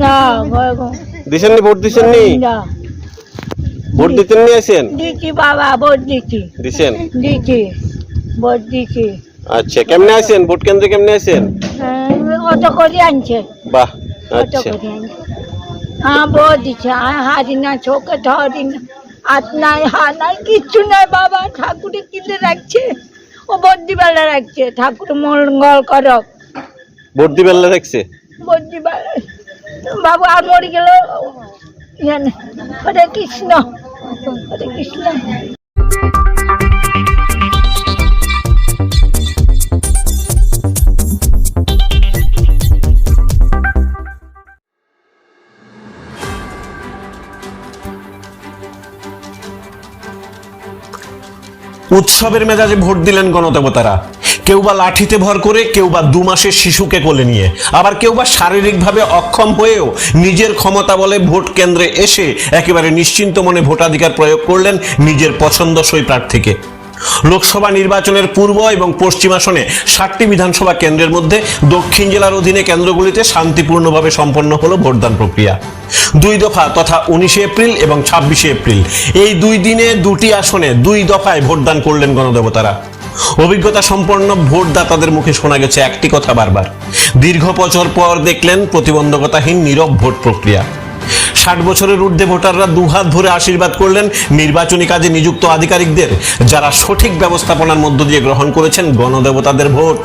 না দিছেননি? ভোট দিছেননি? না ভোট দিতেননি? আছেন? দিচ্ছি বাবা, ভোট দিচ্ছি। দিছেন? দিচ্ছি, ভোট দিচ্ছি। আচ্ছা, কেমনে আছেন? ভোট কেন্দ্রে কেমনে আছেন? অটো করে আনছে, বাহ, অটো আচ্ছা। করে আনছে। হ্যাঁ, ভোট দিচ্ছে। হারি না, চোখে ধরি না, হাত নাই, হাত নাই, কিচ্ছু নাই বাবা। ঠাকুরে কিনে রাখছে, ও ভোট দিবেলা রাখছে। ঠাকুর মঙ্গল করক। ভোট দিবেন রাখছে? ভোট দিবেলা বাবু আর মরে গেল। হরে কৃষ্ণ, হরে কৃষ্ণ। উৎসবের মেজাজে ভোট দিলেন গণদেবতারা। কেউ বা লাঠিতে ভর করে, কেউ বা 2 মাসের শিশুকে কোলে নিয়ে, আবার কেউ বা শারীরিকভাবে অক্ষম হয়েও নিজের ক্ষমতা বলে ভোট কেন্দ্রে এসে একেবারে নিশ্চিন্ত মনে ভোটাধিকার প্রয়োগ করলেন নিজের পছন্দসই প্রার্থীকে। লোকসভা নির্বাচনের পূর্ব এবং পশ্চিম আসনে 7টি বিধানসভা কেন্দ্রের মধ্যে দক্ষিণ জেলার অধীনে কেন্দ্রগুলিতে শান্তিপূর্ণভাবে সম্পন্ন হলো ভোটদান প্রক্রিয়া। 2 দফা তথা 19 এপ্রিল এবং 26 এপ্রিল এই 2 দিনে 2টি আসনে 2 দফায় ভোটদান করলেন গণদেবতারা। অভিজ্ঞতা সম্পন্ন ভোটদাতাদের মুখে শোনা গেছে একটি কথা বারবার। দীর্ঘ বছর পর দেখলেন প্রতিবন্ধকতাহীন নীরব ভোট প্রক্রিয়া। 60 বছরের ঊর্ধ্বে ভোটাররা 2 হাত ভরে আশীর্বাদ করলেন নির্বাচনী কাজে নিযুক্ত আধিকারিকদের, যারা সঠিক ব্যবস্থাপনার মধ্য দিয়ে গ্রহণ করেছেন গণদেবতাদের ভোট।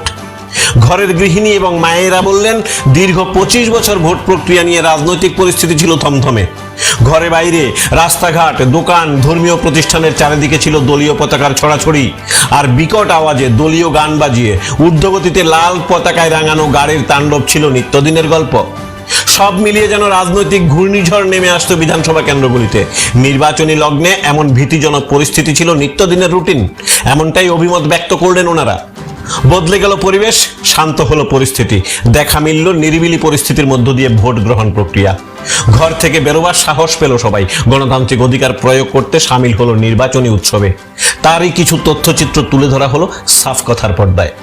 ঘরের গৃহিণী এবং মায়েরা বললেন, দীর্ঘ 25 বছর ভোট প্রক্রিয়া নিয়ে রাজনৈতিক পরিস্থিতি ছিল থমথমে। ঘরে বাইরে, রাস্তাঘাট, দোকান, ধর্মীয় প্রতিষ্ঠানের চারিদিকে ছিল দলীয় পতাকার ছড়াছড়ি, আর বিকট আওয়াজে দলীয় গান বাজিয়ে ঊর্ধ্বগতিতে লাল পতাকায় রাঙানো গাড়ির তাণ্ডব ছিল নিত্যদিনের গল্প। সব মিলিয়ে যেন রাজনৈতিক ঘূর্ণিঝড় নেমে আসতো বিধানসভা কেন্দ্রগুলিতে। নির্বাচনী লগ্নে এমন ভীতিজনক পরিস্থিতি ছিল নিত্যদিনের রুটিন, এমনটাই অভিমত ব্যক্ত করলেন ওনারা। বদলে গেল পরিবেশ, শান্ত হলো পরিস্থিতি, দেখা মিলল নিরিবিলি পরিস্থিতির মধ্য দিয়ে ভোট গ্রহণ প্রক্রিয়া। ঘর থেকে বেরোবার সাহস পেল সবাই, গণতান্ত্রিক অধিকার প্রয়োগ করতে সামিল হলো নির্বাচনী উৎসবে। তারই কিছু তথ্যচিত্র তুলে ধরা হলো সাফ কথার পর্দায়।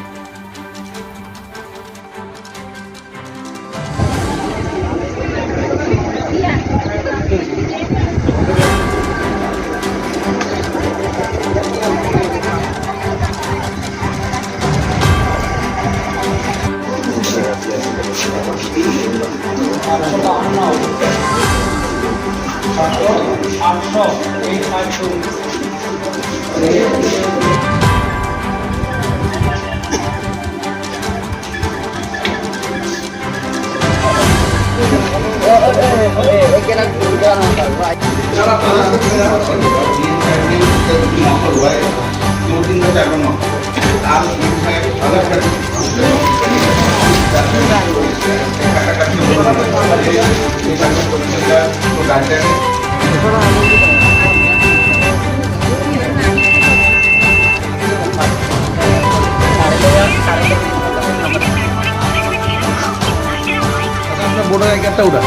বোর্ডের একটা উঠা